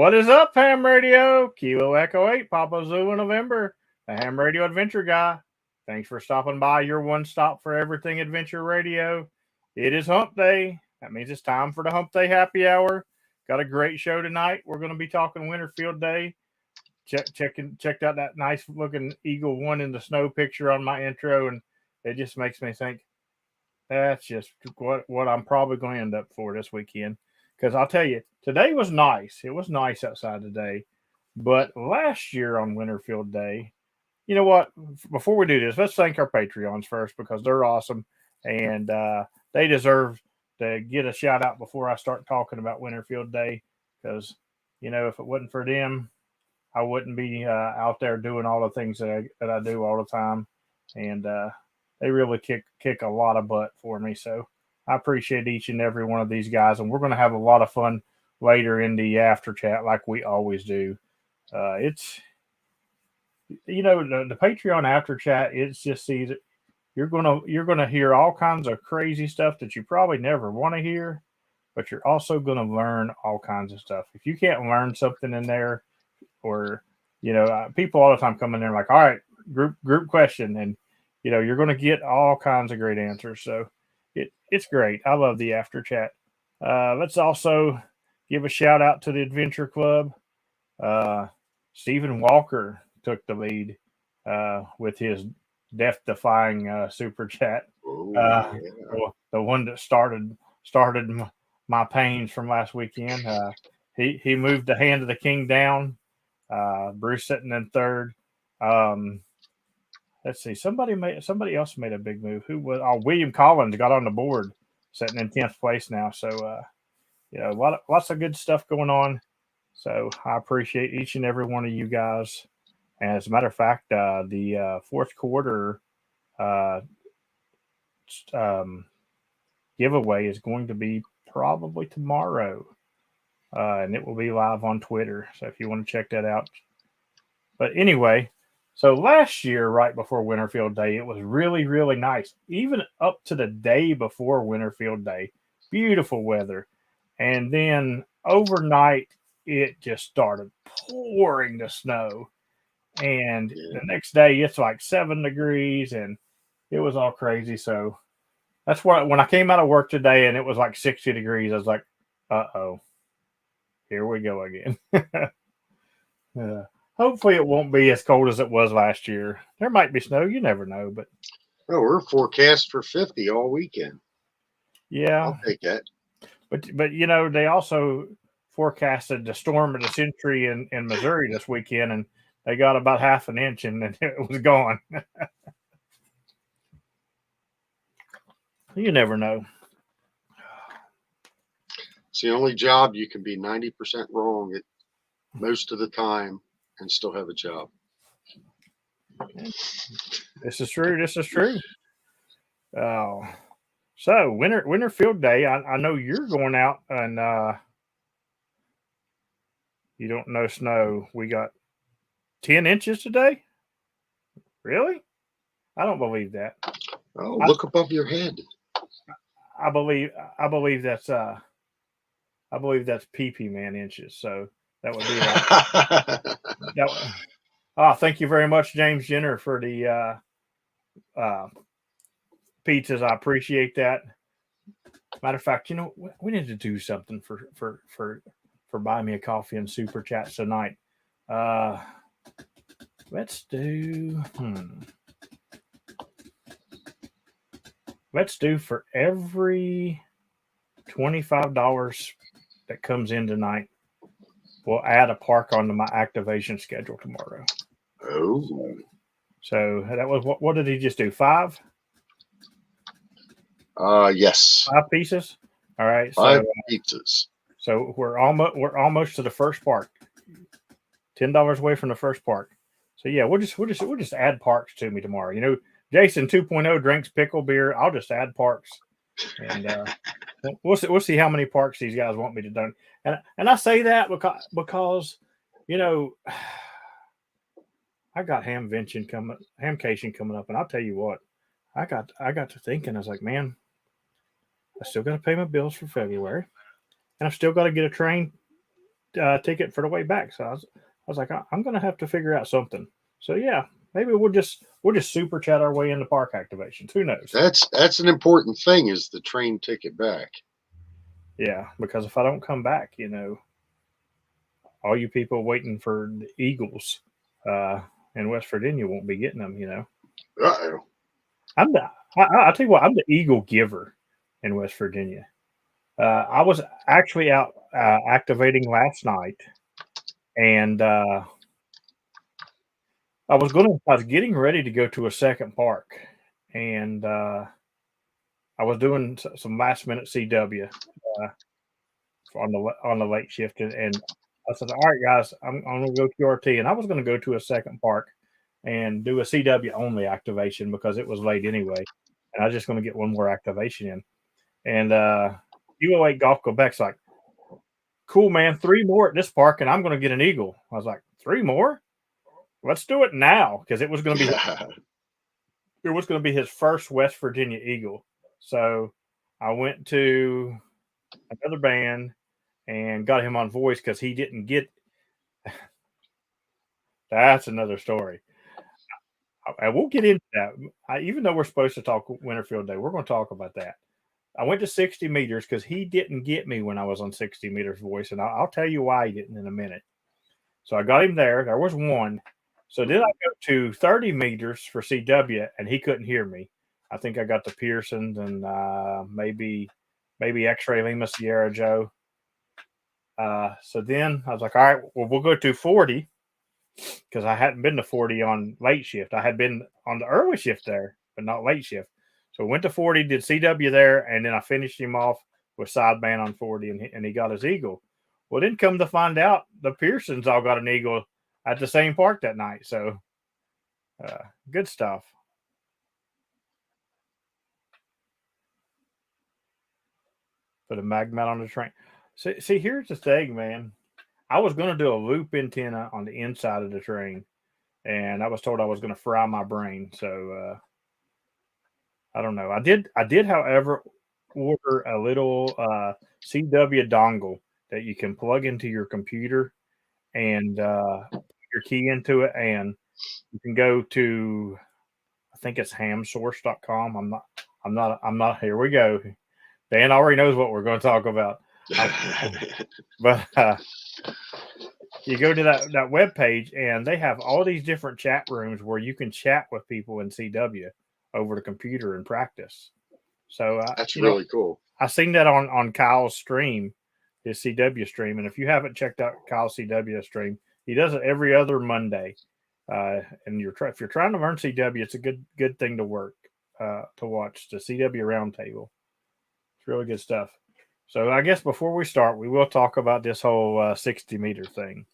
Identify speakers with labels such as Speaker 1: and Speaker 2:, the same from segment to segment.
Speaker 1: What is up, Ham Radio? Kilo Echo 8, Papa Zulu November, the Ham Radio Adventure Guy. Thanks for stopping by your one stop for everything Adventure Radio. It is Hump Day. That means it's time for the Hump Day Happy Hour. Got a great show tonight. We're going to be talking Winterfield Day. Checked out that nice looking Eagle One in the snow picture on my intro, and it just makes me think that's just what I'm probably going to end up for this weekend. Because I'll tell you, today was nice. It was nice outside today. But last year on Winterfield Day, you know what? Before we do this, let's thank our Patreons first because they're awesome. And they deserve to get a shout out before I start talking about Winterfield Day. Because, you know, if it wasn't for them, I wouldn't be out there doing all the things that I do all the time. And they really kick a lot of butt for me. So I appreciate each and every one of these guys, and we're going to have a lot of fun later in the after chat like we always do. It's, you know, the Patreon after chat, it's just easy. You're gonna hear all kinds of crazy stuff that you probably never want to hear, but you're also going to learn all kinds of stuff. If you can't learn something in there, or, you know, people all the time come in there like, all right, group question, and, you know, you're going to get all kinds of great answers. So it's great. I love the after chat. Let's also give a shout out to the Adventure Club. Stephen Walker took the lead with his death-defying super chat. The one that started my pains from last weekend. He moved the Hand of the King down. Bruce sitting in third. Let's see. Somebody else made a big move. Who was? Oh, William Collins got on the board, sitting in 10th place now. So, you know, lots of good stuff going on. So I appreciate each and every one of you guys. And as a matter of fact, the fourth quarter giveaway is going to be probably tomorrow, and it will be live on Twitter. So if you want to check that out. But anyway. So last year, right before Winterfield Day, it was really, really nice. Even up to the day before Winterfield Day, beautiful weather. And then overnight, it just started pouring the snow. And the next day, it's like 7 degrees, and it was all crazy. So that's why when I came out of work today and it was like 60 degrees, I was like, uh-oh, here we go again. Hopefully it won't be as cold as it was last year. There might be snow. You never know. But
Speaker 2: we're forecast for 50 all weekend.
Speaker 1: Yeah.
Speaker 2: I'll take that.
Speaker 1: But you know, they also forecasted the storm of the century in Missouri this weekend, and they got about half an inch, and then it was gone. You never know.
Speaker 2: It's the only job you can be 90% wrong at most of the time and still have a job.
Speaker 1: This is true. So Winterfield Day. I know you're going out, and you don't know snow. We got 10 inches today. Really? I don't believe that.
Speaker 2: Oh, look above your head.
Speaker 1: I believe that's PP man inches. So that would be like, thank you very much, James Jenner, for the pizzas. I appreciate that. Matter of fact, you know, we need to do something for buying me a coffee and super chats tonight. Let's do for every $25 that comes in tonight, we'll add a park onto my activation schedule tomorrow.
Speaker 2: Oh.
Speaker 1: So that was what did he just do? 5?
Speaker 2: Yes.
Speaker 1: 5 pieces. All right.
Speaker 2: 5 pizzas.
Speaker 1: So we're almost to the first park. $10 away from the first park. So yeah, we'll just add parks to me tomorrow. You know, Jason 2.0 drinks pickle beer. I'll just add parks, and we'll see how many parks these guys want me to do. And I say that because you know, I got hamcation coming up, and I'll tell you what, I got to thinking. I was like, man, I still got to pay my bills for February, and I've still got to get a train ticket for the way back. So I was like, I'm going to have to figure out something. So yeah, maybe we'll just super chat our way into park activations. Who knows?
Speaker 2: That's an important thing, is the train ticket back.
Speaker 1: Yeah, because if I don't come back, all you people waiting for the Eagles in West Virginia won't be getting them.
Speaker 2: Uh-oh.
Speaker 1: I'm the I tell you what, I'm the Eagle giver in West Virginia. I was actually out activating last night, and I was getting ready to go to a second park, and I was doing some last minute CW on the late shift, and I said, "All right, guys, I'm going to go QRT," and I was going to go to a second park and do a CW only activation because it was late anyway, and I was just going to get one more activation in. And UO8 Golf Quebec's like, "Cool, man, 3 more at this park, and I'm going to get an eagle." I was like, 3 more? Let's do it now, because it was going to be his first West Virginia eagle. So I went to another band and got him on voice because he didn't get. That's another story. And we'll get into that. Even though we're supposed to talk Winterfield Day, we're going to talk about that. I went to 60 meters because he didn't get me when I was on 60 meters voice, and I'll tell you why he didn't in a minute. So I got him there. There was one. So then I go to 30 meters for CW, and he couldn't hear me. I think I got the Pearsons and maybe X-Ray Lima Sierra Joe. So then I was like, all right, well, we'll go to 40 because I hadn't been to 40 on late shift. I had been on the early shift there, but not late shift. So went to 40, did CW there, and then I finished him off with sideband on 40, and he got his eagle. Well, then come to find out, the Pearsons all got an eagle at the same park that night. So good stuff. Put a mag mount on the train. See, here's the thing, man. I was going to do a loop antenna on the inside of the train, and I was told I was going to fry my brain. So I don't know. I did, however, order a little CW dongle that you can plug into your computer and put your key into it, and you can go to, I think it's hamsource.com. I'm not. Here we go. Dan already knows what we're going to talk about. But you go to that web page, and they have all these different chat rooms where you can chat with people in CW over the computer and practice. So
Speaker 2: that's really cool.
Speaker 1: I seen that on Kyle's stream, his CW stream, and if you haven't checked out Kyle's CW stream, he does it every other Monday. And if you're trying to learn CW, it's a good thing to watch the CW Roundtable. It's really good stuff. So I guess before we start, we will talk about this whole 60 meter thing.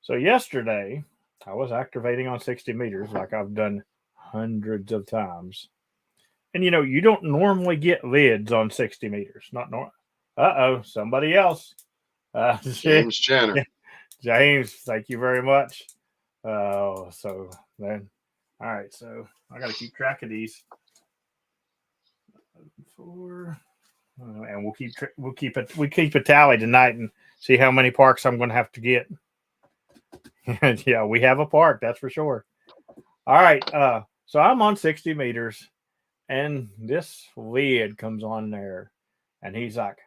Speaker 1: So yesterday, I was activating on 60 meters like I've done hundreds of times. And you don't normally get lids on 60 meters. Not normal. Somebody else.
Speaker 2: James Jenner.
Speaker 1: James, thank you very much. So then, all right. So I got to keep track of these. 4, and we'll keep a tally tonight and see how many parks I'm going to have to get. Yeah, we have a park, that's for sure. All right. So I'm on 60 meters. And this lid comes on there, and he's like,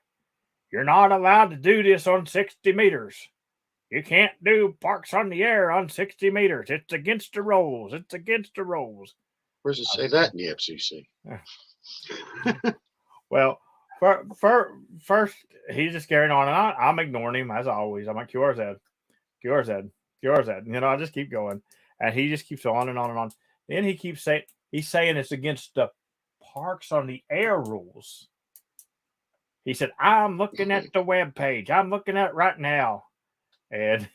Speaker 1: "You're not allowed to do this on 60 meters. You can't do parks on the air on 60 meters. It's against the rules. It's against the rules."
Speaker 2: Where does it say that in the FCC?
Speaker 1: Well, first, he's just carrying on, and I'm ignoring him as always. I'm like, QRZ. I just keep going, and he just keeps on and on and on. Then he's saying it's against the parks on the air rules. He said, "I'm looking at the web page. I'm looking at it right now." And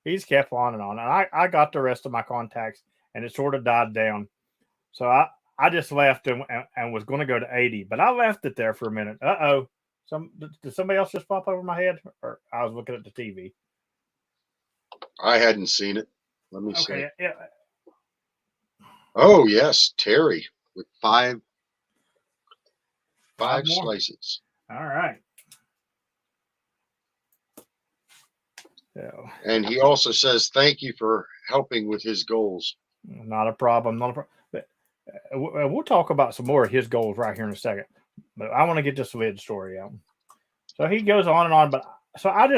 Speaker 1: he's kept on and on. And I got the rest of my contacts, and it sort of died down. So I just left and was going to go to 80, but I left it there for a minute. Did somebody else just pop over my head? Or I was looking at the TV.
Speaker 2: I hadn't seen it. Let me see.
Speaker 1: Yeah.
Speaker 2: Oh yes, Terry with five slices.
Speaker 1: All right. Yeah.
Speaker 2: And he also says thank you for helping with his goals.
Speaker 1: Not a problem. Not a problem. We'll talk about some more of his goals right here in a second. But I want to get this vid story out. So he goes on and on. But so I'm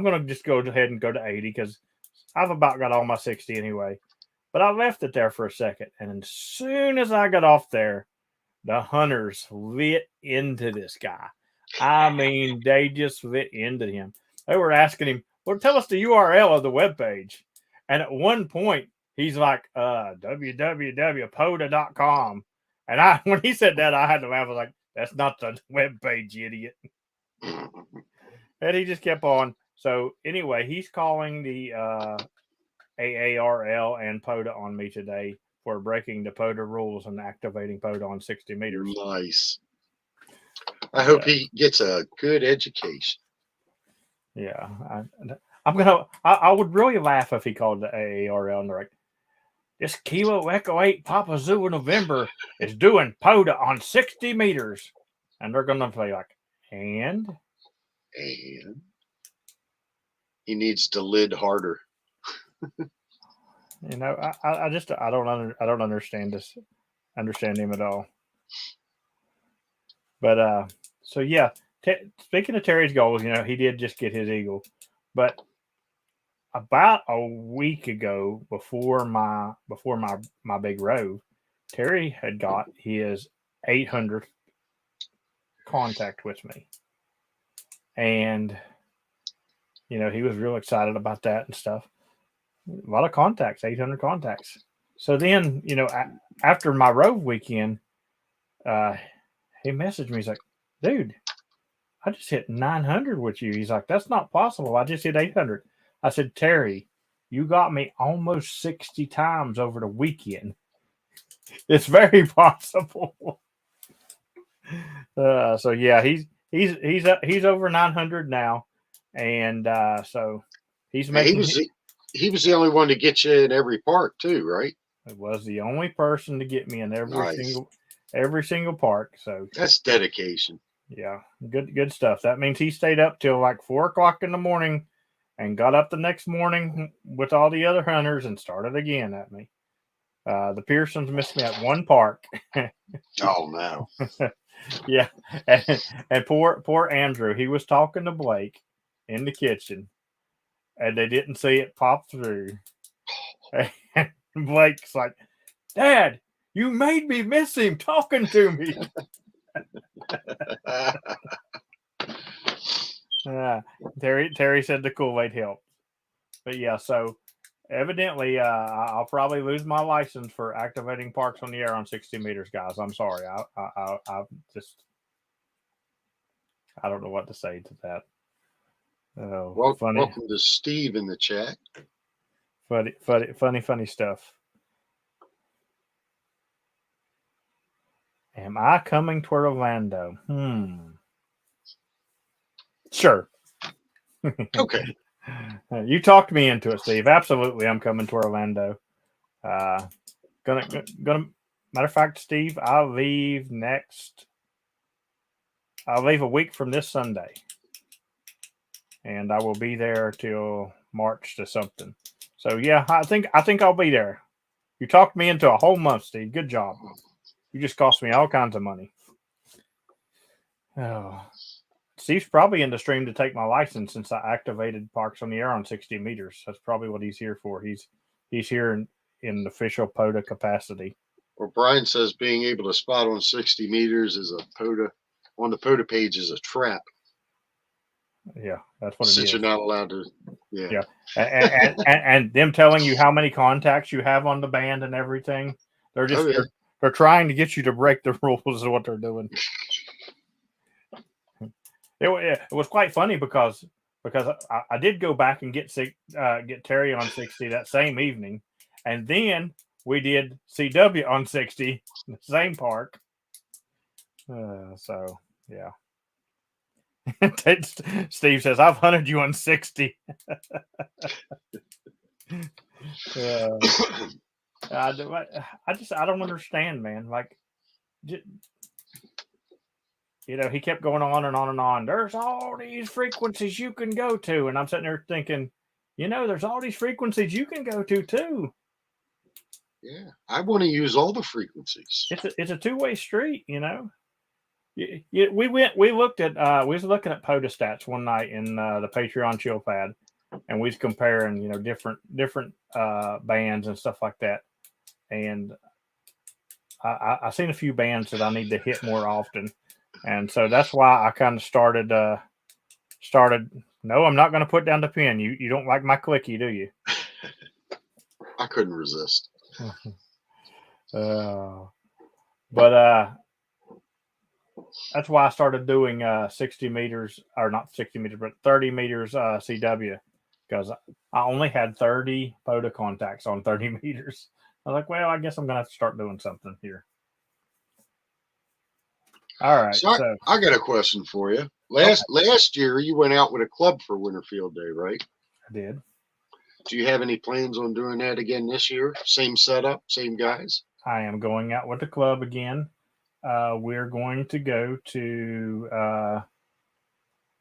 Speaker 1: going to just go ahead and go to 80 because I've about got all my 60 anyway. But I left it there for a second. And as soon as I got off there, the hunters lit into this guy. I mean, they just lit into him. They were asking him, well, tell us the URL of the webpage. And at one point, he's like, www.poda.com. And when he said that, I had to laugh. I was like, that's not the webpage, idiot. And he just kept on. So anyway, he's calling the AARL and PODA on me today for breaking the PODA rules and activating PODA on 60 meters.
Speaker 2: Nice. I hope he gets a good education.
Speaker 1: Yeah, I would really laugh if he called the AARL and they're like, this Kilo Echo 8 Papa Zulu November is doing PODA on 60 meters. And they're going to be like, and
Speaker 2: he needs to lid harder.
Speaker 1: You know, I just I don't understand him at all. But so yeah, speaking of Terry's goals, you know, he did just get his eagle, but about a week ago, before my big rove, Terry had got his 800th contact with me, and you know he was real excited about that and stuff. A lot of contacts, 800 contacts. So then, you know, after my rove weekend, he messaged me. He's like, dude, I just hit 900 with you. He's like, that's not possible. I just hit 800. I said, Terry, you got me almost 60 times over the weekend. It's very possible. So yeah, he's over 900 now, and so he's making.
Speaker 2: He was the only one to get you in every park too, right?
Speaker 1: It was the only person to get me in every single park. So
Speaker 2: that's dedication.
Speaker 1: Yeah, good stuff. That means he stayed up till like 4:00 in the morning, and got up the next morning with all the other hunters and started again at me. The Pearsons missed me at one park.
Speaker 2: Oh no.
Speaker 1: Yeah, and poor Andrew. He was talking to Blake in the kitchen, and they didn't see it pop through. And Blake's like, Dad, you made me miss him talking to me. Terry said the Kool-Aid helped. But yeah, so evidently I'll probably lose my license for activating parks on the air on 60 meters, guys. I'm sorry. I just I don't know what to say to that.
Speaker 2: Welcome to Steve in the chat.
Speaker 1: Funny stuff. Am I coming to Orlando? Sure.
Speaker 2: Okay.
Speaker 1: You talked me into it, Steve. Absolutely, I'm coming to Orlando. Gonna. Matter of fact, Steve, I'll leave a week from this Sunday, and I will be there till March to something. So yeah, I think I'll be there. You talked me into a whole month, Steve. Good job. You just cost me all kinds of money. Oh, Steve's probably in the stream to take my license since I activated parks on the air on 60 meters. That's probably what he's here for. He's here in official PODA capacity.
Speaker 2: Well, Brian says being able to spot on 60 meters is a PODA on the PODA page is a trap.
Speaker 1: Yeah, that's what it is.
Speaker 2: Since you're not allowed to. Yeah.
Speaker 1: And them telling you how many contacts you have on the band and everything. They're just they're trying to get you to break the rules of what they're doing. It was quite funny because I did go back and get Terry on 60 that same evening, and then we did CW on 60 in the same park. So yeah. Steve says I've hunted you on 60. I don't understand, man. Like, he kept going on and on and on. There's all these frequencies you can go to. And I'm sitting there thinking, there's all these frequencies you can go to too.
Speaker 2: Yeah. I want to use all the frequencies.
Speaker 1: It's a two-way street, we looked at we was looking at POTA stats one night in the Patreon chill pad, and we was comparing different bands and stuff like that, and I seen a few bands that I need to hit more often, and so that's why I kind of started. No, I'm not going to put down the pen. You don't like my clicky, do you?
Speaker 2: I couldn't resist.
Speaker 1: But that's why I started doing 60 meters, or not 60 meters, but 30 meters CW, because I only had 30 POTA contacts on 30 meters. I was like, well, I guess I'm going to have to start doing something here. All right.
Speaker 2: So I got a question for you. Last year, you went out with a club for Winter Field Day, right?
Speaker 1: I did.
Speaker 2: Do you have any plans on doing that again this year? Same setup, same guys?
Speaker 1: I am going out with the club again. We're going to go to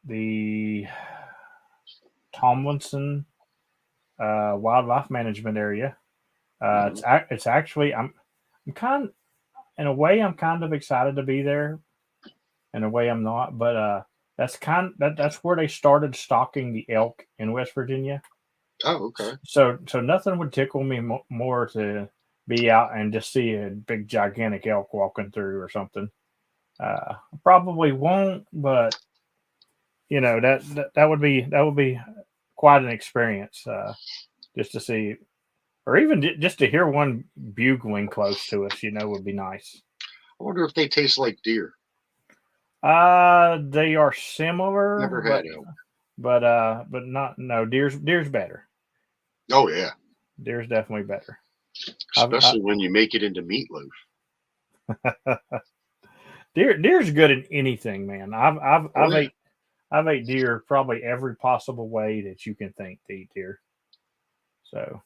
Speaker 1: the Tomlinson Wildlife Management Area. It's actually I'm kind in a way I'm kind of excited to be there. In a way I'm not, but that's where they started stalking the elk in West Virginia.
Speaker 2: Oh, okay.
Speaker 1: So nothing would tickle me more to be out and just see a big gigantic elk walking through or something. Probably won't, but that would be quite an experience just to see, or even just to hear one bugling close to us. Would be nice.
Speaker 2: I wonder if they taste like deer.
Speaker 1: They are similar.
Speaker 2: Never had elk.
Speaker 1: But not no deer's better.
Speaker 2: Oh yeah,
Speaker 1: deer's definitely better.
Speaker 2: Especially when you make it into meatloaf.
Speaker 1: Deer's good in anything, man. I've ate deer probably every possible way that you can think to eat deer. So,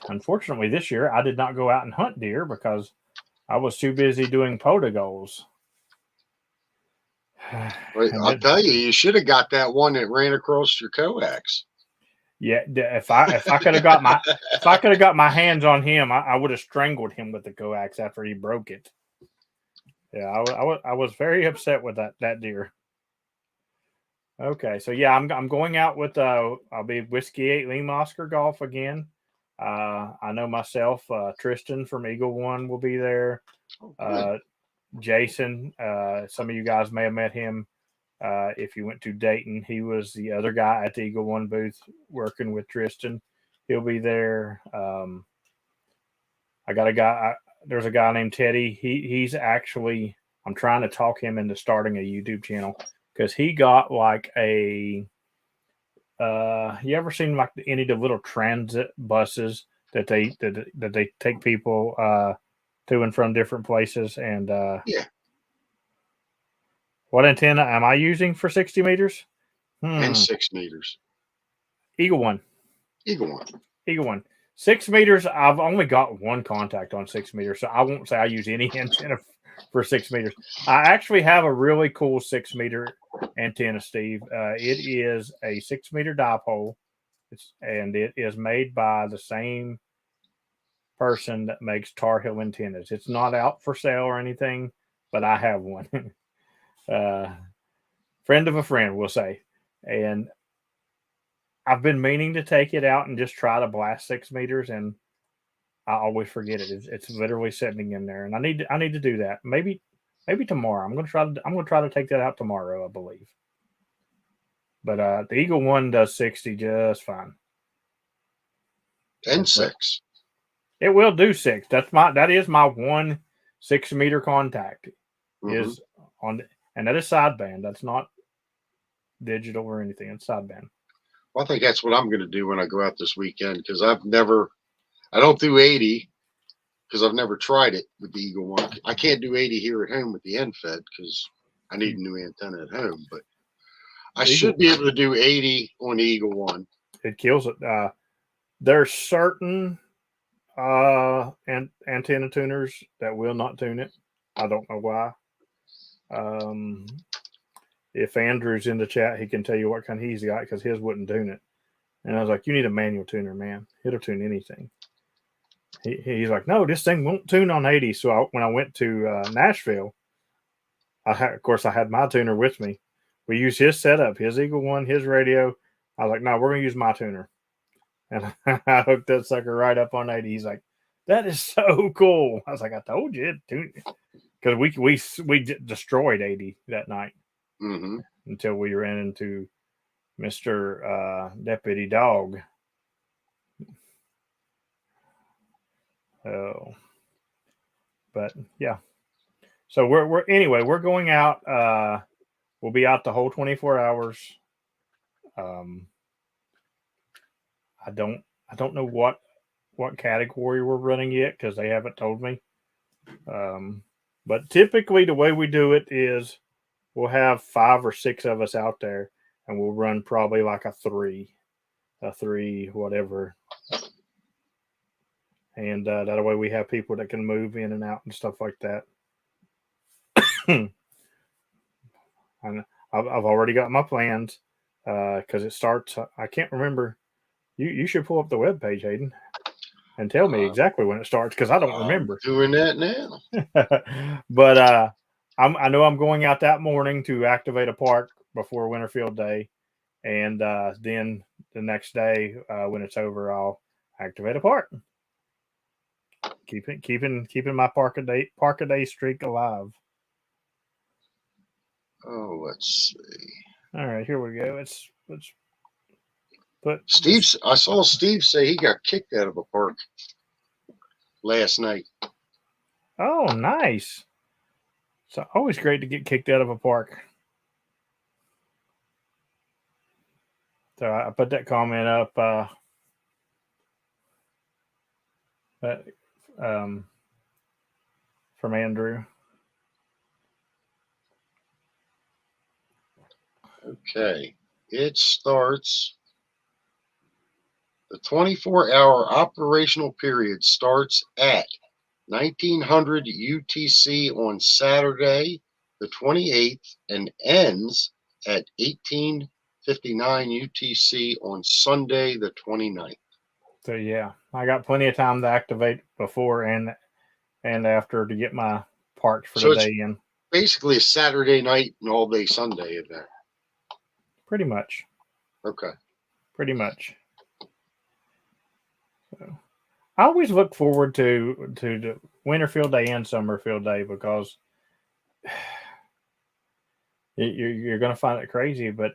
Speaker 1: unfortunately, this year I did not go out and hunt deer because I was too busy doing POTA goals.
Speaker 2: I'll tell you, you should have got that one that ran across your coax.
Speaker 1: Yeah, if I could have got my hands on him, I would have strangled him with the coax after he broke it. Yeah, I was very upset with that deer. Okay, so yeah, I'm going out with I'll be Whiskey 8 Lima Oscar Golf again. I know myself, Tristan from Eagle One will be there. Jason, some of you guys may have met him. If you went to Dayton, he was the other guy at the Eagle One booth working with Tristan. He'll be there. I got a guy. There's a guy named Teddy. He's actually. I'm trying to talk him into starting a YouTube channel because he got like a. You ever seen like any of the little transit buses that they take people to and from different places? And
Speaker 2: yeah.
Speaker 1: What antenna am I using for 60 meters?
Speaker 2: And 6 meters.
Speaker 1: Eagle One. 6 meters. I've only got one contact on 6 meters, so I won't say I use any antenna for 6 meters. I actually have a really cool 6 meter antenna, Steve. It is a 6 meter dipole, and it is made by the same person that makes Tar Heel antennas. It's not out for sale or anything, but I have one. Friend of a friend, we'll say. And I've been meaning to take it out and just try to blast 6 meters, and I always forget it. It's literally sitting in there, and I need to do that. Maybe tomorrow. I'm gonna try to take that out tomorrow, I believe. But the Eagle One does 60 just fine.
Speaker 2: And 6.
Speaker 1: It will do 6. That is my one 6 meter contact.
Speaker 2: Mm-hmm.
Speaker 1: Is on, and that is sideband. That's not digital or anything. It's sideband.
Speaker 2: Well, I think that's what I'm going to do when I go out this weekend because I don't do 80 because I've never tried it with the Eagle One. I can't do 80 here at home with the end fed because I need a new antenna at home, but I should be able to do 80 on the Eagle One.
Speaker 1: It kills it. There's certain antenna tuners that will not tune it. I don't know why. If Andrew's in the chat, he can tell you what kind he's got because his wouldn't tune it. And I was like, you need a manual tuner, man. It'll tune anything. He's like, no, this thing won't tune on 80. So when I went to Nashville, of course, I had my tuner with me. We used his setup, his Eagle One, his radio. I was like, no, we're going to use my tuner. And I hooked that sucker right up on 80. He's like, that is so cool. I was like, I told you, because we destroyed 80 that night until we ran into Mr. Deputy Dog. Oh, but yeah. So we're going out. We'll be out the whole 24 hours. I don't know what category we're running yet because they haven't told me. But typically the way we do it is we'll have 5 or 6 of us out there, and we'll run probably like a three whatever. And that way we have people that can move in and out and stuff like that. And I've already got my plans because it starts. I can't remember. You should pull up the webpage, Hayden, and tell me exactly when it starts because I don't remember.
Speaker 2: Doing that now.
Speaker 1: But I know I'm going out that morning to activate a park before Winterfield Day, and then the next day when it's over, I'll activate a park. Keeping my park a day streak alive.
Speaker 2: Oh, let's see.
Speaker 1: All right, here we go. Let's put
Speaker 2: I saw Steve say he got kicked out of a park last night.
Speaker 1: Oh, nice. It's always great to get kicked out of a park. So I put that comment up. From Andrew.
Speaker 2: Okay. It starts. The 24-hour operational period starts at 1900 UTC on Saturday, the 28th, and ends at 1859 UTC on Sunday, the 29th.
Speaker 1: So yeah, I got plenty of time to activate before and after to get my parks for the day in.
Speaker 2: Basically a Saturday night and all day Sunday event.
Speaker 1: Pretty much.
Speaker 2: Okay.
Speaker 1: Pretty much. So I always look forward to the Winterfield Day and Summerfield Day because you're going to find it crazy, but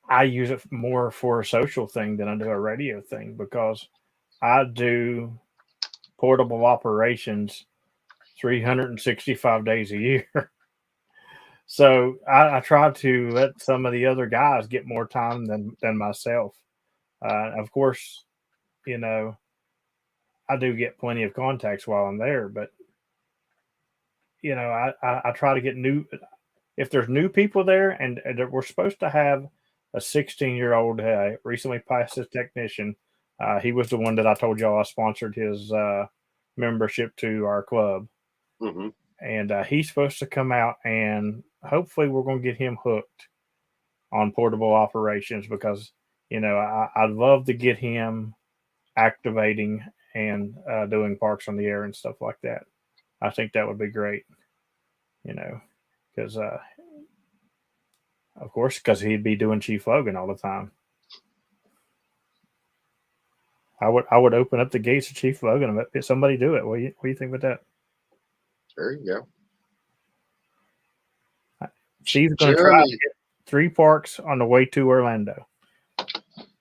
Speaker 1: I use it more for a social thing than I do a radio thing because I do portable operations 365 days a year. So I try to let some of the other guys get more time than myself. Of course, I do get plenty of contacts while I'm there, but I try to get new. If there's new people there, and we're supposed to have a 16-year-old recently passed his technician. He was the one that I told y'all I sponsored his membership to our club.
Speaker 2: Mm-hmm.
Speaker 1: And he's supposed to come out, and hopefully we're going to get him hooked on portable operations because, I'd love to get him activating and doing parks on the air and stuff like that. I think that would be great, because, of course, because he'd be doing Chief Logan all the time. I would open up the gates of Chief Logan and let somebody do it. What do you think about that?
Speaker 2: There you go.
Speaker 1: Steve's going to try to get 3 parks on the way to Orlando.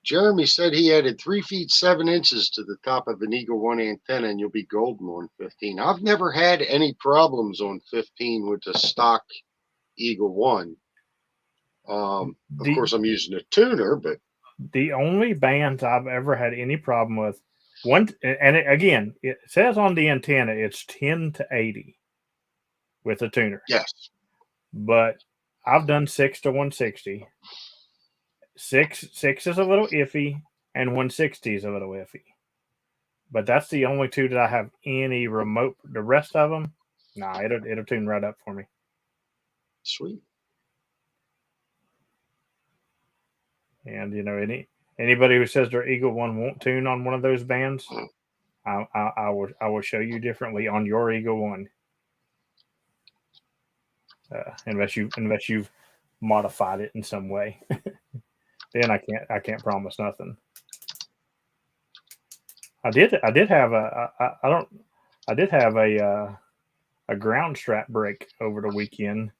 Speaker 2: Jeremy said he added 3 feet 7 inches to the top of an Eagle One antenna, and you'll be golden on 15. I've never had any problems on 15 with the stock Eagle One. Of course, I'm using a tuner, but
Speaker 1: the only bands I've ever had any problem with again, it says on the antenna it's 10 to 80 with a tuner.
Speaker 2: Yes,
Speaker 1: but I've done 6 to 160. 6 is a little iffy, and 160 is a little iffy. But that's the only 2 that I have any remote. The rest of them, Nah, it'll tune right up for me.
Speaker 2: Sweet.
Speaker 1: And anybody who says their Eagle One won't tune on one of those bands, I will show you differently on your Eagle One. Unless you've modified it in some way, then I can't promise nothing. I did have a ground strap break over the weekend.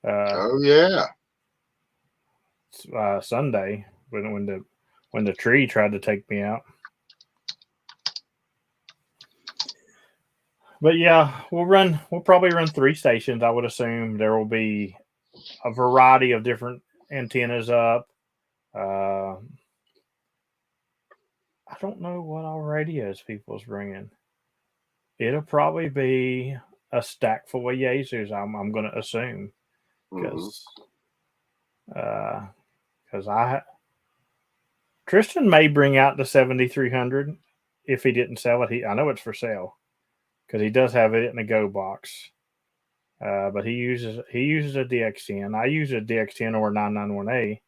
Speaker 2: Oh yeah.
Speaker 1: Sunday when the tree tried to take me out. But yeah, we'll probably run 3 stations. I would assume there will be a variety of different antennas up. I don't know what all radios people's bringing. It'll probably be a stack full of Yaesus. I'm going to assume because Tristan may bring out the 7300 if he didn't sell it. I know it's for sale because he does have it in a Go box. But he uses a DX10. I use a DX10 or a 991A.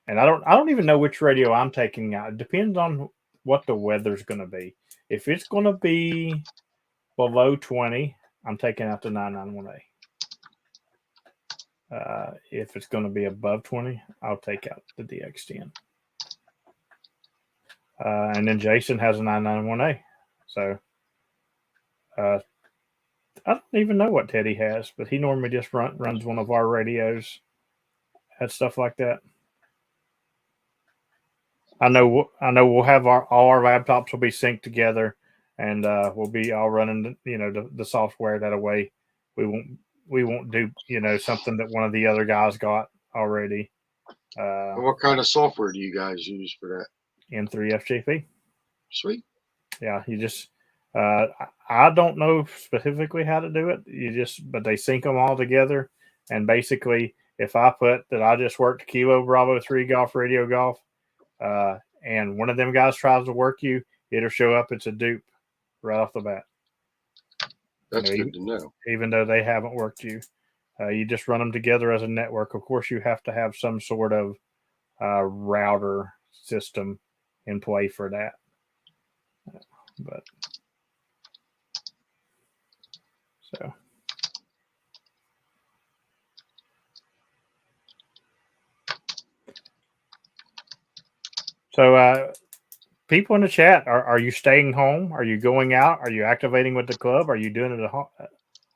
Speaker 1: And I don't even know which radio I'm taking out. It depends on what the weather's going to be. If it's going to be below 20, I'm taking out the 991A. If it's going to be above 20, I'll take out the DX10. And then Jason has a 991A. So I don't even know what Teddy has, but he normally just runs one of our radios and stuff like that. I know we'll have all our laptops will be synced together, and we'll be all running the software that way. We won't do something that one of the other guys got already.
Speaker 2: What kind of software do you guys use for that?
Speaker 1: N3FJP.
Speaker 2: Sweet.
Speaker 1: Yeah, you just I don't know specifically how to do it. But they sync them all together, and basically, if I put that I just worked Kilo Bravo 3 Golf Radio Golf. And one of them guys tries to work you, it'll show up. It's a dupe right off the bat.
Speaker 2: That's good to know.
Speaker 1: Even though they haven't worked you, you just run them together as a network. Of course, you have to have some sort of router system in play for that. But so people in the chat, are you staying home? Are you going out? Are you activating with the club? Are you doing it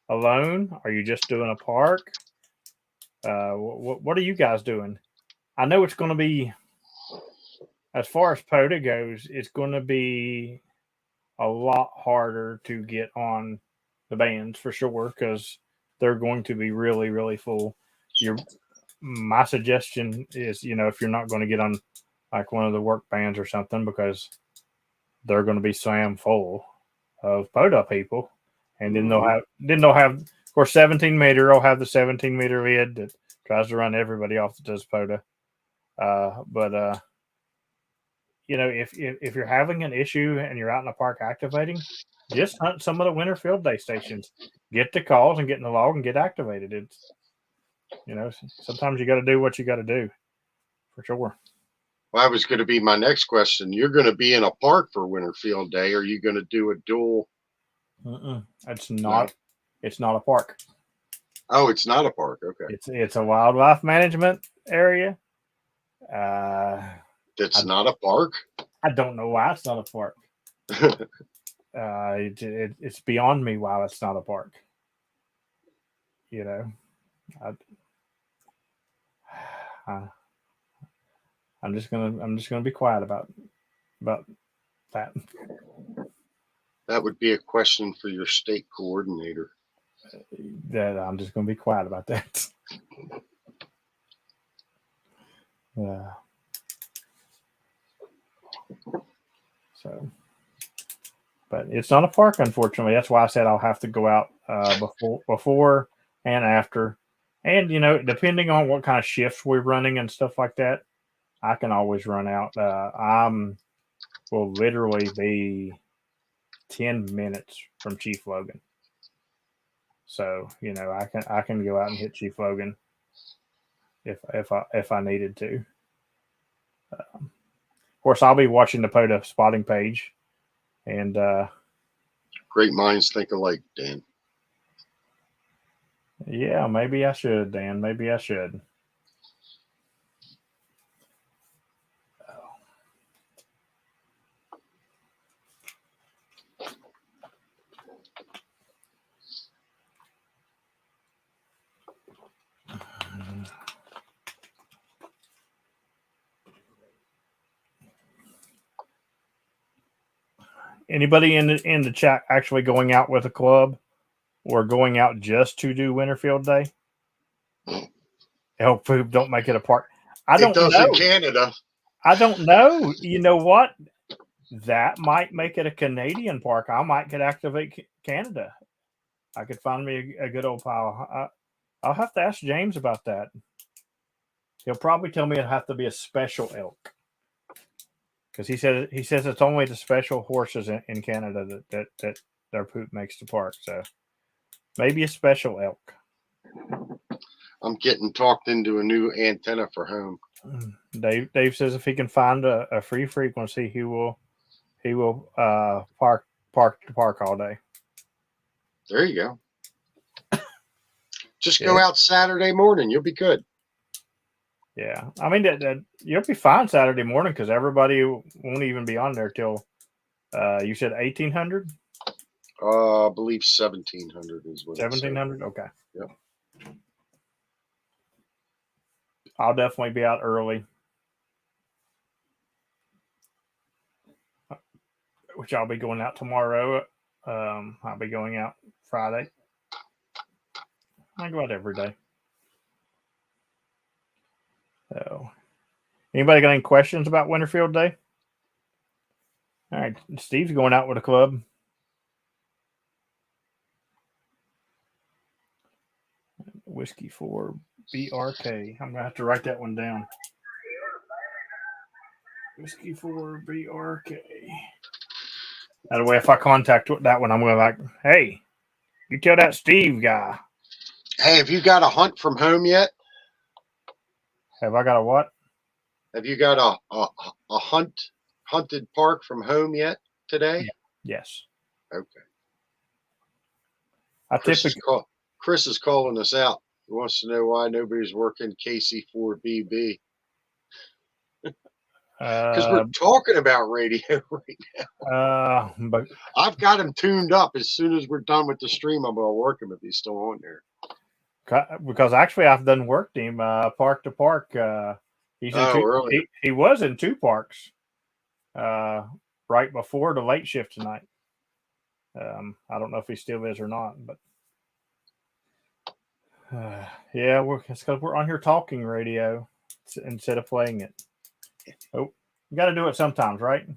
Speaker 1: alone? Are you just doing a park? What are you guys doing? I know it's going to be, as far as POTA goes, it's going to be a lot harder to get on the bands for sure because they're going to be really, really full. My suggestion is, if you're not going to get on like one of the work bands or something, because they're going to be slam full of POTA people, and then they'll have, of course, 17 meter. Will have the 17 meter vid that tries to run everybody off that does POTA. But if you're having an issue and you're out in the park activating, just hunt some of the winter field day stations. Get the calls and get in the log and get activated. It's sometimes you got to do what you got to do, for sure.
Speaker 2: Well, that was going to be my next question. You're going to be in a park for winter field day. Are you going to do a dual?
Speaker 1: It's not. No. It's not a park.
Speaker 2: Oh, it's not a park. Okay.
Speaker 1: It's a wildlife management area.
Speaker 2: It's not a park.
Speaker 1: I don't know why it's not a park. It's beyond me why it's not a park. I'm just gonna be quiet about that.
Speaker 2: That would be a question for your state coordinator.
Speaker 1: That I'm just gonna be quiet about that. So, but it's not a park, unfortunately. That's why I said I'll have to go out before and after, and depending on what kind of shifts we're running and stuff like that, I can always run out. Will literally be 10 minutes from Chief Logan. So I can go out and hit Chief Logan if I needed to. Of course, I'll be watching the POTA spotting page, and
Speaker 2: Great minds think alike, Dan.
Speaker 1: yeah, maybe I should, Dan. Maybe I should. Anybody in the chat actually going out with a club or going out just to do Winterfield Day? Help Poop don't make it a part.
Speaker 2: It does in Canada.
Speaker 1: I don't know. You know what? That might make it a Canadian park. I might could activate Canada. I could find me a good old pile. I'll have to ask James about that. He'll probably tell me it'll have to be a special elk, because he says it's only the special horses in Canada that their poop makes the park. So maybe a special elk.
Speaker 2: I'm getting talked into a new antenna for home.
Speaker 1: Dave says if he can find a free frequency, he will park the park all day.
Speaker 2: There you go. Just go out Saturday morning. You'll be good.
Speaker 1: Yeah, I mean, you'll be fine Saturday morning because everybody won't even be on there till you said 1800.
Speaker 2: I believe 1700 is what.
Speaker 1: 1700. Okay.
Speaker 2: Yep.
Speaker 1: I'll definitely be out early, which I'll be going out tomorrow. I'll be going out Friday. I go out every day. So, anybody got any questions about Winterfield Day? All right, Steve's going out with a club. Whiskey 4 BRK. I'm gonna have to write that one down. Whiskey 4 BRK. That way, if I contact that one, I'm going to like, hey, you tell that Steve guy.
Speaker 2: Hey, have you got a hunt from home yet?
Speaker 1: Have I got a what?
Speaker 2: Have you got a hunted park from home yet today?
Speaker 1: Yeah. Yes.
Speaker 2: Okay.
Speaker 1: Chris
Speaker 2: is calling us out. He wants to know why nobody's working KC4BB. Because we're talking about radio right
Speaker 1: now. But
Speaker 2: I've got him tuned up. As soon as we're done with the stream, I'm going to work him if he's still on there.
Speaker 1: Because actually, I've done worked him park to park. He's in he was in 2 parks right before the late shift tonight. I don't know if he still is or not, but yeah, it's because we're on here talking radio instead of playing it. Oh, you got to do it sometimes, right?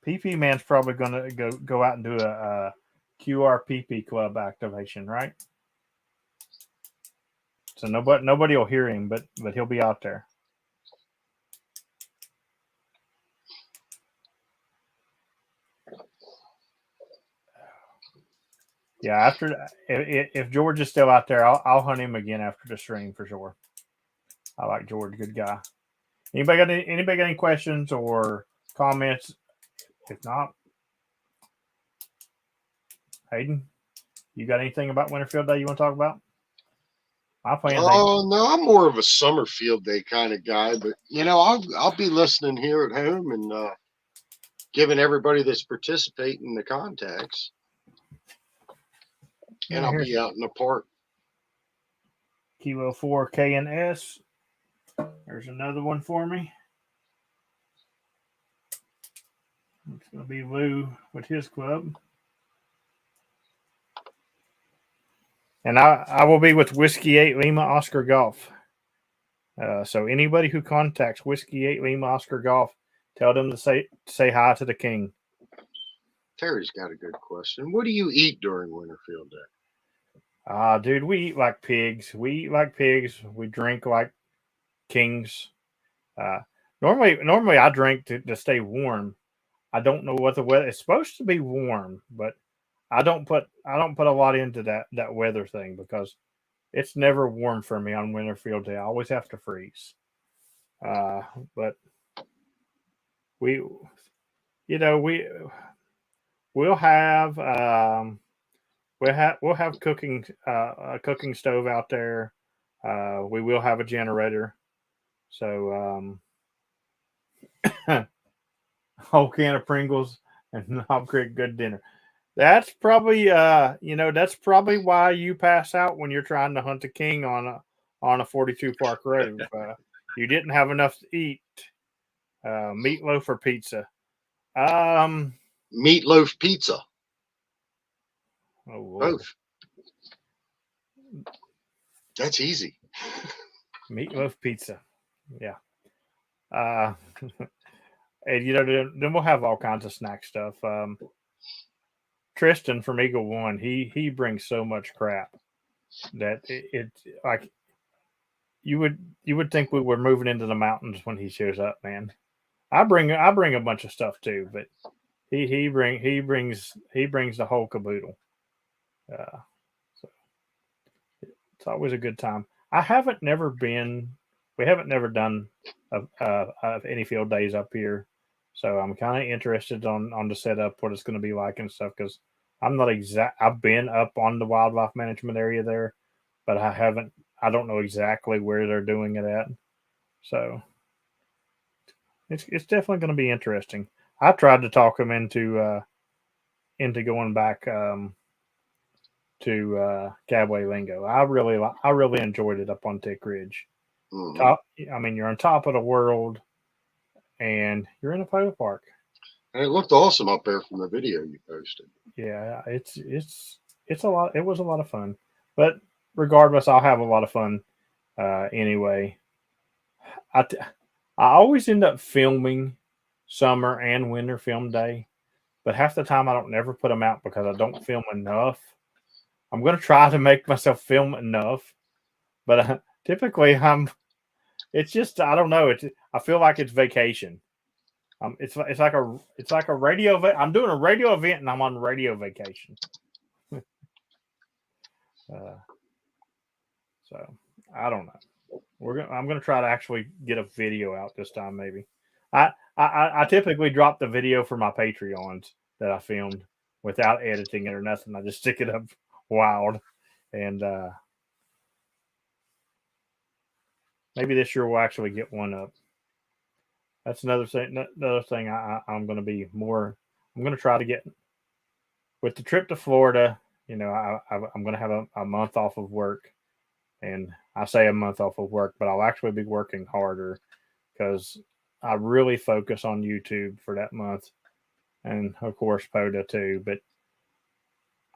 Speaker 1: PP Man's probably going to go out and do a QRPP club activation, right? So nobody will hear him, but he'll be out there. Yeah, after if George is still out there, I'll hunt him again after the stream for sure. I like George, good guy. Anybody got any questions or comments? If not, Hayden, you got anything about Winterfield Day you want to talk about? My plan.
Speaker 2: Oh no, I'm more of a Summerfield Day kind of guy, but I'll be listening here at home and giving everybody that's participating the contacts. And I'll be out in the park.
Speaker 1: Kilo 4 KNS. There's another one for me. It's going to be Lou with his club. And I will be with Whiskey 8 Lima Oscar Golf. So anybody who contacts Whiskey 8 Lima Oscar Golf, tell them to say hi to the king.
Speaker 2: Terry's got a good question. What do you eat during Winterfield Day?
Speaker 1: Dude, we eat like pigs. We drink like kings. Normally I drink to stay warm. I don't know what the weather. It's supposed to be warm, but I don't put a lot into that weather thing because it's never warm for me on winter field day. I always have to freeze. Uh, but we, we we'll have we'll have cooking a cooking stove out there. We will have a generator. So whole can of Pringles and I'll create good dinner. That's probably why you pass out when you're trying to hunt a king on a 42 Park Road. You didn't have enough to eat. Meatloaf or pizza? Um,
Speaker 2: Meatloaf pizza.
Speaker 1: oh Lord,
Speaker 2: Both. That's easy.
Speaker 1: meatloaf pizza. Yeah. Uh, and then we'll have all kinds of snack stuff. Tristan from Eagle One, he brings so much crap that it like you would think we were moving into the mountains when he shows up, man. I bring a bunch of stuff too, but he brings the whole caboodle. Uh, so it's always a good time. I haven't never been. We haven't never done of any field days up here, so I'm kind of interested on the setup, what it's going to be like and stuff. Because I'm not exact. I've been up on the wildlife management area there, but I haven't. I don't know exactly where they're doing it at. So it's definitely going to be interesting. I tried to talk him into going back to Cowboy Lingo. I really enjoyed it up on Tick Ridge.
Speaker 2: Hmm.
Speaker 1: Top, I mean, you're on top of the world, and you're in a photo park.
Speaker 2: And it looked awesome up there from the video you posted.
Speaker 1: Yeah, it's a lot. It was a lot of fun, but regardless, I'll have a lot of fun anyway. I t- I always end up filming summer and winter film day, but half the time I don't never put them out because I don't film enough. I'm gonna try to make myself film enough, but typically I'm. It's just I don't know. I feel like it's vacation. It's like a radio. I'm doing a radio event and I'm on radio vacation. Uh, so I don't know. I'm gonna try to actually get a video out this time. Maybe I typically drop the video for my Patreons that I filmed without editing it or nothing. I just stick it up wild, and maybe this year we'll actually get one up. That's another thing. Another thing I'm going to be more. I'm going to try to get with the trip to Florida. I'm going to have a month off of work, and I say a month off of work, but I'll actually be working harder because I really focus on YouTube for that month, and of course PODA too. But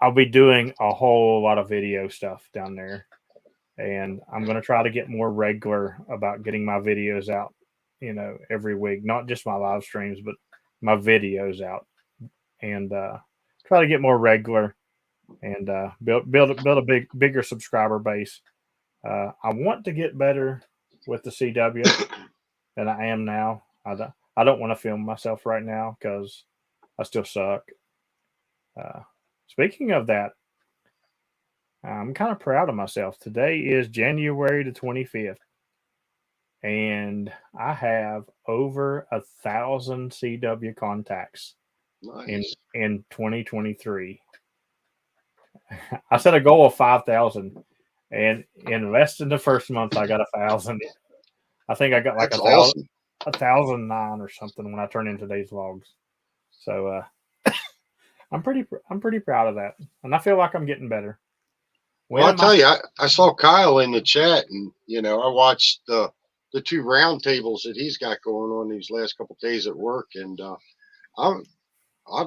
Speaker 1: I'll be doing a whole lot of video stuff down there, and I'm going to try to get more regular about getting my videos out. Every week, not just my live streams, but my videos out, and try to get more regular and build a bigger subscriber base. I want to get better with the CW than I am now. I don't want to film myself right now because I still suck. Uh, Speaking of that, I'm kind of proud of myself. Today is January the 25th, and I have over 1,000 CW contacts in
Speaker 2: Nice.
Speaker 1: in 2023. I set a goal of 5,000, and in less than the first month, I got 1,000. I think I got like
Speaker 2: That's awesome.
Speaker 1: 1,009 or something when I turned in today's logs. So I'm pretty proud of that, and I feel like I'm getting better.
Speaker 2: Well,
Speaker 1: When
Speaker 2: I
Speaker 1: am I?
Speaker 2: tell you, I saw Kyle in the chat, and I watched the two round tables that he's got going on these last couple of days at work, and I'm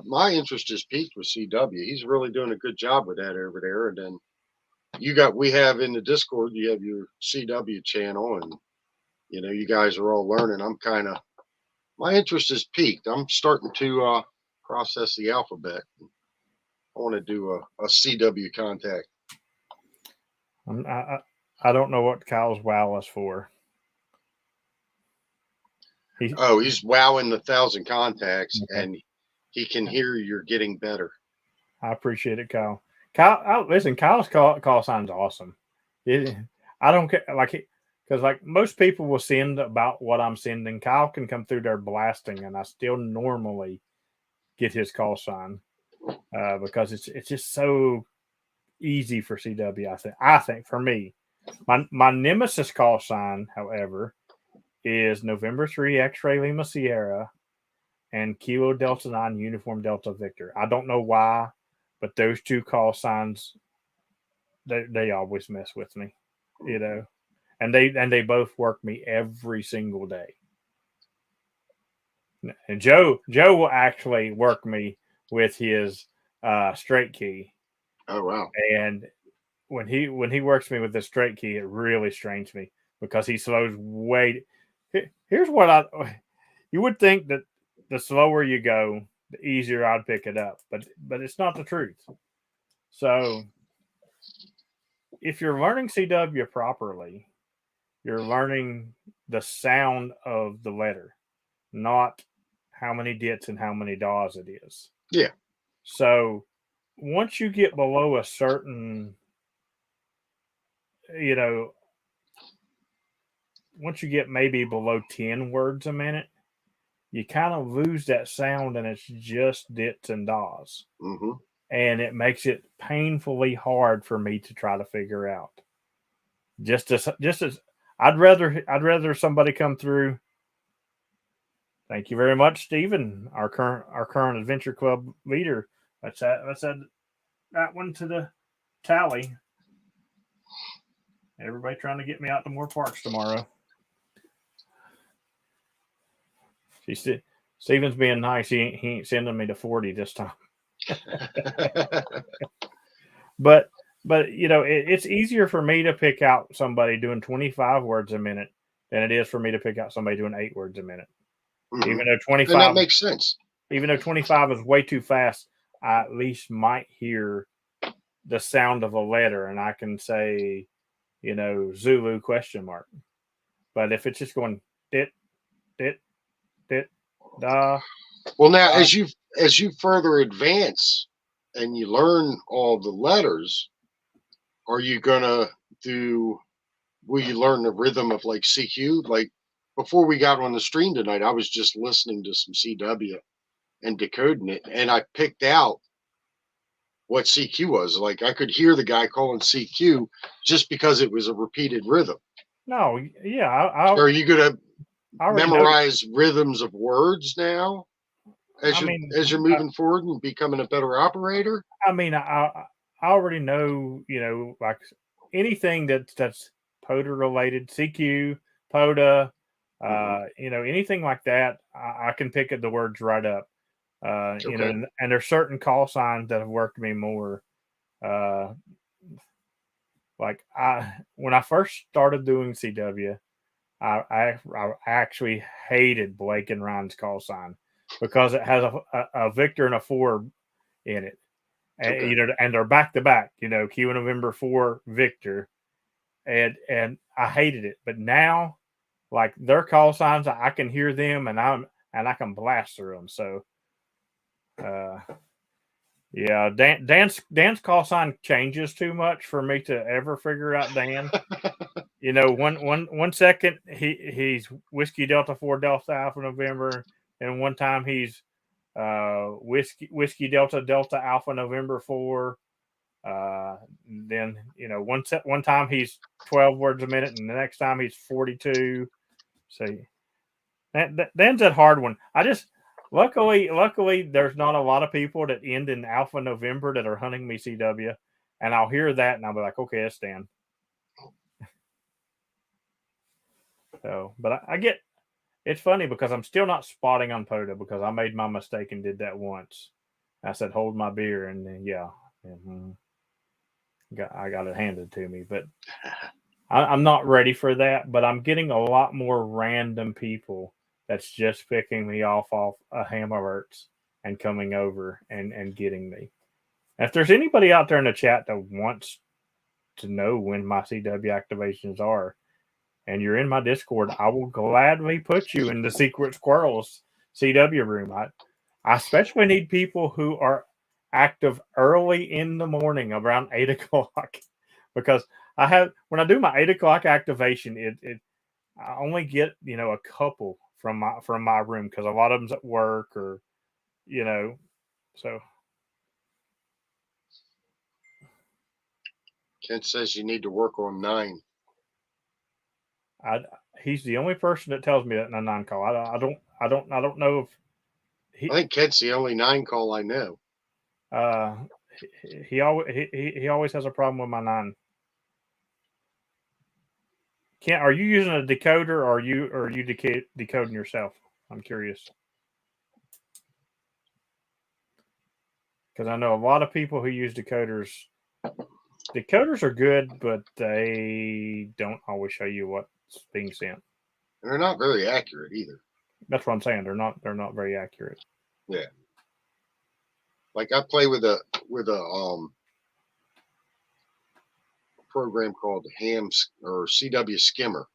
Speaker 2: my interest is peaked with CW. He's really doing a good job with that over there. And then we have in the Discord, you have your CW channel, and you guys are all learning. My interest is peaked. I'm starting to process the alphabet. I want to do a CW contact.
Speaker 1: I don't know what Kyle's wow is for.
Speaker 2: Oh, he's wowing the 1,000 contacts,
Speaker 1: Okay.
Speaker 2: and he can hear you're getting better.
Speaker 1: I appreciate it, Kyle. Listen, Kyle's call sign's awesome. I don't care, like, because like most people will send about what I'm sending. Kyle can come through there blasting, and I still normally get his call sign because it's just so easy for CW. I think for me, my nemesis call sign, however, is November 3 X-ray Lima Sierra and Kilo Delta 9 Uniform Delta Victor. I don't know why, but those two call signs they always mess with me, you know. And they both work me every single day. And Joe will actually work me with his straight key.
Speaker 2: Oh wow.
Speaker 1: And when he works me with the straight key, it really strains me because he slows way. Here's what you would think that the slower you go, the easier I'd pick it up, but it's not the truth. So if you're learning CW properly, you're learning the sound of the letter, not how many dits and how many daws it is.
Speaker 2: Yeah.
Speaker 1: So once you get below a certain, you know, once you get maybe below 10 words a minute, you kind of lose that sound and it's just dits and daws.
Speaker 2: Mm-hmm.
Speaker 1: And it makes it painfully hard for me to try to figure out. Just as I'd rather somebody come through. Thank you very much, Stephen, our current Adventure Club leader. Let's add that one to the tally. Everybody trying to get me out to more parks tomorrow. Stephen's being nice. He ain't sending me to 40 this time. but you know, it's easier for me to pick out somebody doing 25 words a minute than it is for me to pick out somebody doing 8 words a minute.
Speaker 2: Mm-hmm.
Speaker 1: Even though 25,
Speaker 2: and that makes sense.
Speaker 1: Even though 25 is way too fast, I at least might hear the sound of a letter, and I can say, you know, Zulu question mark. But if it's just going dit dit dit da.
Speaker 2: Well, now as you further advance and you learn all the letters, are you gonna do? Will you learn the rhythm of like CQ? Like before we got on the stream tonight, I was just listening to some CW and decoding it, and I picked out what CQ was. Like I could hear the guy calling CQ just because it was a repeated rhythm.
Speaker 1: No, yeah,
Speaker 2: Are you gonna
Speaker 1: I already know.
Speaker 2: memorize rhythms of words now as you're moving forward and becoming a better operator?
Speaker 1: I mean, I already know, you know, like anything that's POTA related, CQ, POTA, you know, anything like that, I can pick the words right up. You know, and there's certain call signs that have worked me more. Like when I first started doing CW, I actually hated Blake and Ryan's call sign because it has a Victor and a 4 in it. And, you know, and they're back to back, you know, Q November 4 Victor. And I hated it. But now, like their call signs, I can hear them and I can blast through them. So yeah, Dan's call sign changes too much for me to ever figure out Dan. You know, one second he's Whiskey Delta 4 Delta Alpha November, and one time he's Whiskey Delta Delta Alpha November 4. Then you know one time he's 12 words a minute, and the next time he's 42. So Dan's that hard one. I just luckily there's not a lot of people that end in Alpha November that are hunting me CW, and I'll hear that and I'll be like, okay, it's Dan. So, but I get it's funny because I'm still not spotting on POTA because I made my mistake and did that once. I said, hold my beer, and then I got it handed to me. But I'm not ready for that. But I'm getting a lot more random people that's just picking me off a Hammerworks and coming over and getting me. And if there's anybody out there in the chat that wants to know when my CW activations are, and you're in my Discord, I will gladly put you in the Secret Squirrels CW room. I especially need people who are active early in the morning around 8 o'clock because when I do my 8 o'clock activation, it I only get a couple from my room because a lot of them's at work or you know so
Speaker 2: Kent says you need to work on 9.
Speaker 1: I he's the only person that tells me that in a 9 call. I don't know if
Speaker 2: I
Speaker 1: he
Speaker 2: think Kent's the only 9 call I know.
Speaker 1: uh he always has a problem with my 9. Can't Are you using a decoder or are you decoding yourself? I'm curious because I know a lot of people who use decoders. Decoders are good, but they don't always show you what's being sent.
Speaker 2: And they're not very accurate either.
Speaker 1: That's what I'm saying. They're not very accurate.
Speaker 2: Yeah. Like I play with a program called Ham's or CW Skimmer,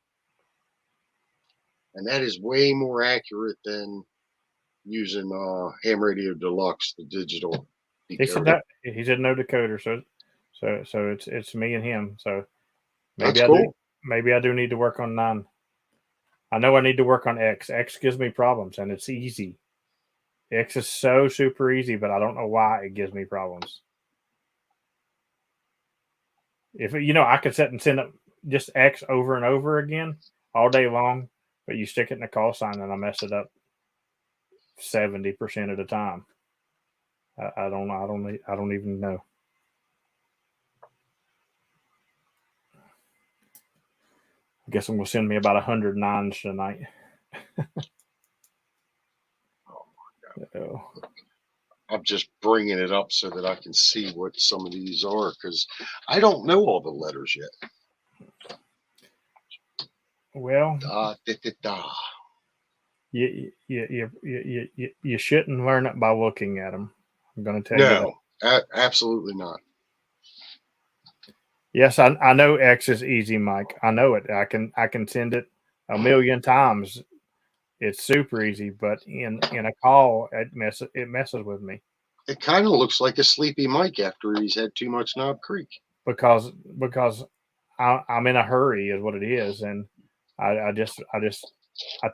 Speaker 2: and that is way more accurate than using Ham Radio Deluxe, the digital decoder.
Speaker 1: He said no decoder, so it's me and him. So maybe
Speaker 2: That's
Speaker 1: I do
Speaker 2: cool.
Speaker 1: maybe I do need to work on 9. I know I need to work on X. X gives me problems, and it's easy. X is so super easy, but I don't know why it gives me problems. If I could sit and send up just X over and over again all day long, but you stick it in a call sign and I mess it up 70% of the time. I don't know. I don't even know. I guess I'm gonna send me about 109s tonight. Oh.
Speaker 2: I'm just bringing it up so that I can see what some of these are because I don't know all the letters yet.
Speaker 1: Well,
Speaker 2: Da, da, da, da.
Speaker 1: you shouldn't learn it by looking at them. I'm going to tell you that.
Speaker 2: No, absolutely not.
Speaker 1: Yes, I know X is easy, Mike. I know it. I can send it a million times. It's super easy, but in a call, it messes with me
Speaker 2: It kind of looks like a sleepy Mike after he's had too much Knob Creek.
Speaker 1: because I'm in a hurry is what it is, and I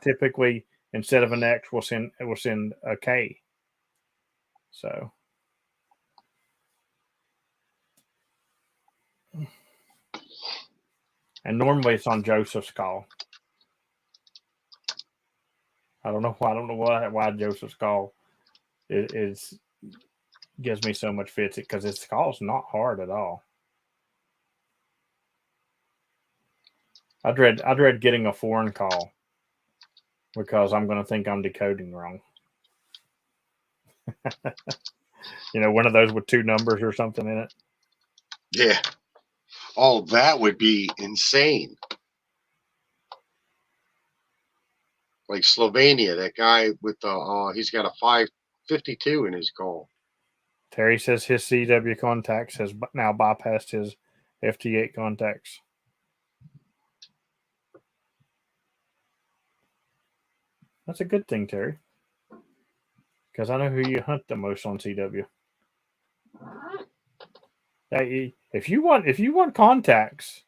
Speaker 1: typically instead of an X will send a K. So and normally it's on Joseph's call. I don't know why. I don't know why Joseph's call is gives me so much fits it because his call's not hard at all. I dread getting a foreign call because I'm going to think I'm decoding wrong. One of those with 2 numbers or something in it.
Speaker 2: Yeah. Oh, that would be insane. Like Slovenia, that guy with the he's got a 552 in his call.
Speaker 1: Terry says his CW contacts has now bypassed his FT8 contacts. That's a good thing, Terry, because I know who you hunt the most on CW. If you want contacts,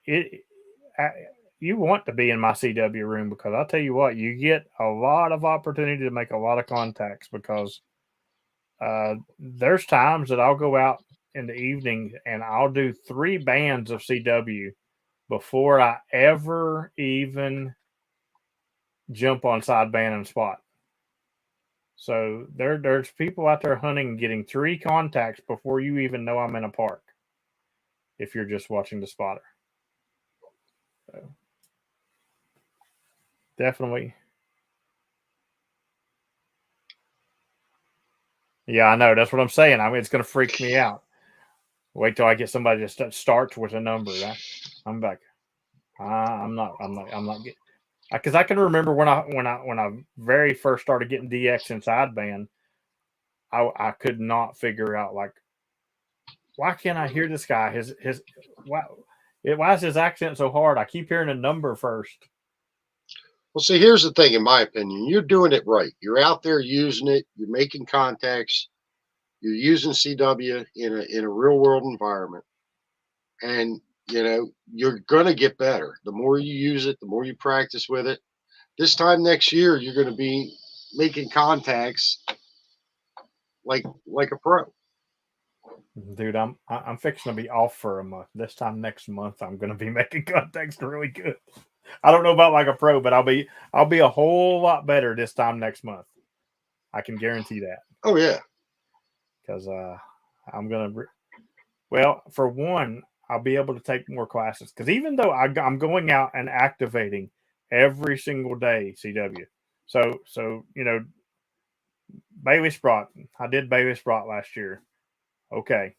Speaker 1: it you want to be in my CW room because I'll tell you what, you get a lot of opportunity to make a lot of contacts because there's times that I'll go out in the evening and I'll do 3 bands of CW before I ever even jump on sideband and spot. So there's people out there hunting getting 3 contacts before you even know I'm in a park. If you're just watching the spotter, so definitely. Yeah, I know. That's what I'm saying. I mean, it's going to freak me out. Wait till I get somebody that starts with a number. I'm like, I'm not getting. Because I can remember when I very first started getting DX in sideband, I could not figure out like why can't I hear this guy? His why is his accent so hard? I keep hearing a number first.
Speaker 2: Well, see, here's the thing, in my opinion, you're doing it right. You're out there using it. You're making contacts. You're using CW in a real world environment, and you're gonna get better. The more you use it, the more you practice with it. This time next year, you're gonna be making contacts like a pro.
Speaker 1: Dude, I'm fixing to be off for a month. This time next month, I'm going to be making contacts really good. I don't know about like a pro, but I'll be a whole lot better this time next month. I can guarantee that.
Speaker 2: Oh yeah.
Speaker 1: Because I'm gonna. Well, for one, I'll be able to take more classes. Because even though I'm going out and activating every single day, CW. So Bailey Sprott. I did Bailey Sprott last year. Okay,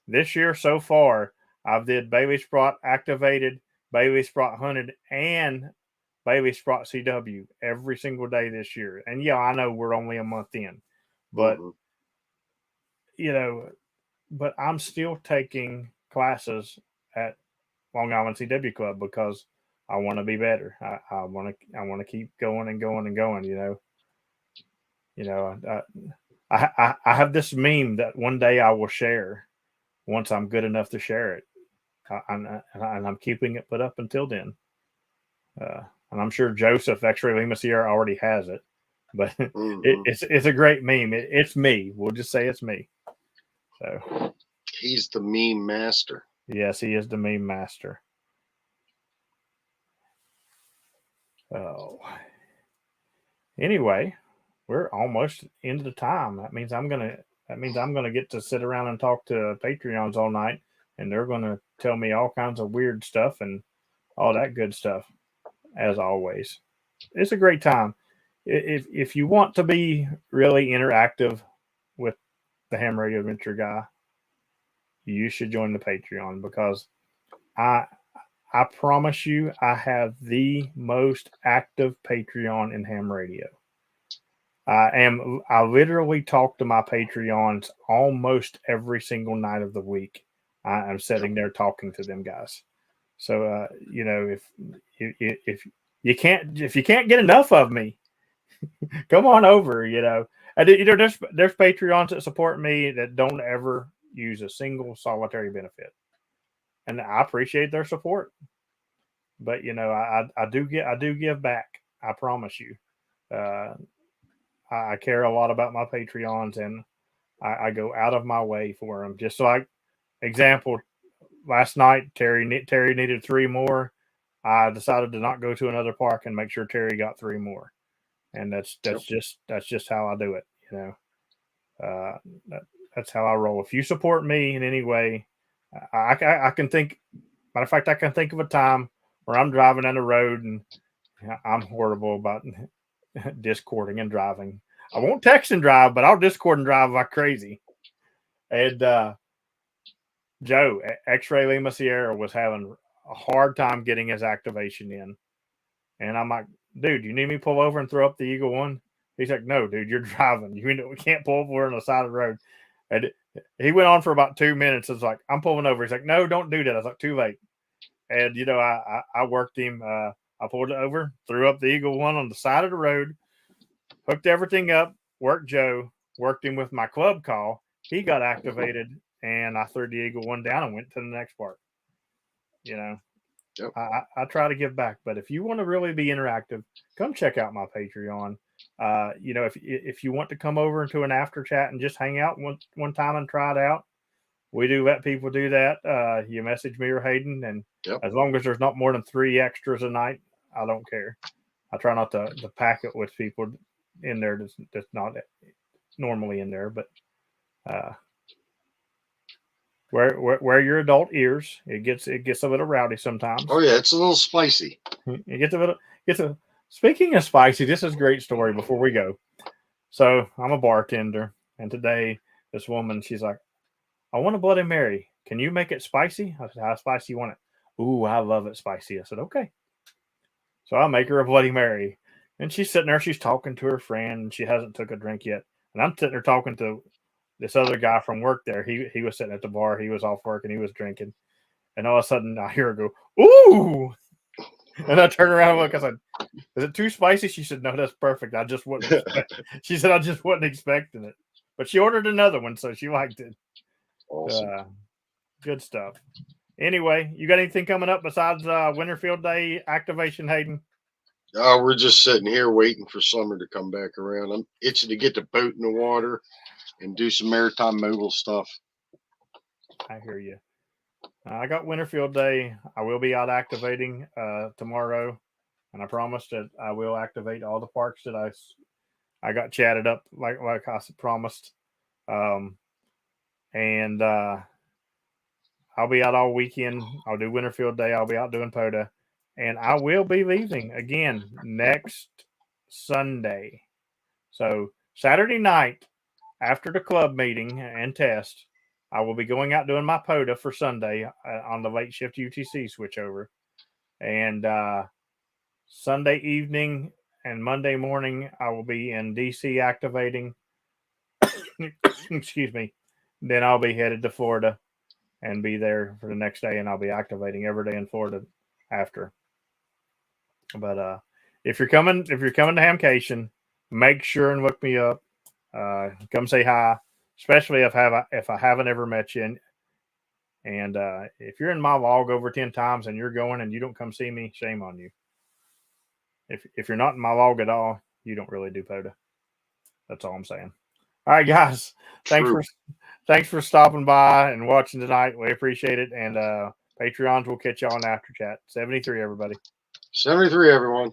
Speaker 1: this year so far, I've did Bailey Sprott activated, Bailey Sprott hunted, and Bailey Sprott CW every single day this year. And yeah, I know we're only a month in, but
Speaker 2: Hmm.
Speaker 1: you know, but I'm still taking classes at Long Island CW Club because I want to be better. I want to keep going and going and going. You know. I have this meme that one day I will share once I'm good enough to share it. And I'm keeping it put up until then. And I'm sure Joseph X-Ray Lima Sierra already has it, but
Speaker 2: Hmm.
Speaker 1: it's a great meme. It's me. We'll just say it's me. So
Speaker 2: He's the meme master.
Speaker 1: yes, he is the meme master. Oh, anyway, we're almost into the time. That means I'm gonna get to sit around and talk to Patreons all night, and they're gonna tell me all kinds of weird stuff and all that good stuff. As always, it's a great time. If you want to be really interactive with the Ham Radio Adventure guy, you should join the Patreon because I I promise you I have the most active Patreon in ham radio. I literally talk to my Patreons almost every single night of the week. I am sitting there talking to them guys. So if you can't get enough of me, come on over. And there's Patreons that support me that don't ever use a single solitary benefit, and I appreciate their support. But I do give back. I promise you. Uh, I care a lot about my Patreons, and I go out of my way for them. Just like example, last night Terry needed three more. I decided to not go to another park and make sure Terry got three more, and that's
Speaker 2: Yep.
Speaker 1: that's just that's just how I do it. Uh, that, that's how I roll. If you support me in any way, I can think. Matter of fact, I can think of a time where I'm driving down the road and I'm horrible about discording and driving. I won't text and drive, but I'll discord and drive like crazy. And Joe, X-Ray Lima Sierra, was having a hard time getting his activation in. And I'm like, dude, you need me to pull over and throw up the Eagle One? He's like, no, dude, you're driving. We can't pull over on the side of the road. And he went on for about 2 minutes. It's like, I'm pulling over. He's like, no, don't do that. I was like, too late. And, I worked him. I pulled it over, threw up the Eagle One on the side of the road, hooked everything up, worked Joe, worked him with my club call. He got activated, and I threw the Eagle One down and went to the next part. You know,
Speaker 2: Yep.
Speaker 1: I try to give back, but if you want to really be interactive, come check out my Patreon. If you want to come over into an after chat and just hang out one time and try it out, we do let people do that. You message me or Hayden, and
Speaker 2: Yep.
Speaker 1: as long as there's not more than 3 extras a night, I don't care. I try not to pack it with people in there that's not normally in there, but uh, wear your adult ears. It gets a little rowdy sometimes.
Speaker 2: Oh yeah, it's a little spicy.
Speaker 1: It gets a little gets a. Speaking of spicy, this is a great story. Before we go, so I'm a bartender, and today this woman, she's like, "I want a Bloody Mary. Can you make it spicy?" I said, "How spicy you want it?" "Ooh, I love it spicy." I said, "Okay." So I make her a Bloody Mary, and she's sitting there. She's talking to her friend, and she hasn't took a drink yet. And I'm sitting there talking to this other guy from work. There, he was sitting at the bar. He was off work and he was drinking. And all of a sudden, I hear her go, "Ooh!" And I turned around and looked. I said, "Is it too spicy?" She said, "No, that's perfect. I just wasn't." She said, "I just wasn't expecting it," but she ordered another one, so she liked it.
Speaker 2: Awesome.
Speaker 1: Good stuff. Anyway, you got anything coming up besides Winterfield Day activation, Hayden?
Speaker 2: We're just sitting here waiting for summer to come back around. I'm itching to get the boat in the water and do some maritime mogul stuff.
Speaker 1: I hear you. I got Winterfield Day. I will be out activating tomorrow, and I promised that I will activate all the parks that I got chatted up like I promised. And I'll be out all weekend. I'll do Winterfield Day. I'll be out doing POTA, and I will be leaving again next Sunday. So Saturday night after the club meeting and test, I will be going out doing my POTA for Sunday on the late shift UTC switchover, and Sunday evening and Monday morning I will be in DC activating. Excuse me. Then I'll be headed to Florida and be there for the next day, and I'll be activating every day in Florida after. But if you're coming to Hamcation, make sure and look me up. Come say hi, especially if I haven't ever met you. And if you're in my log over 10 times and you're going and you don't come see me, shame on you. If you're not in my log at all, you don't really do POTA. That's all I'm saying. All right, guys. Thanks for stopping by and watching tonight. We appreciate it. And Patreons will catch you on after chat. 73, everybody.
Speaker 2: 73, everyone.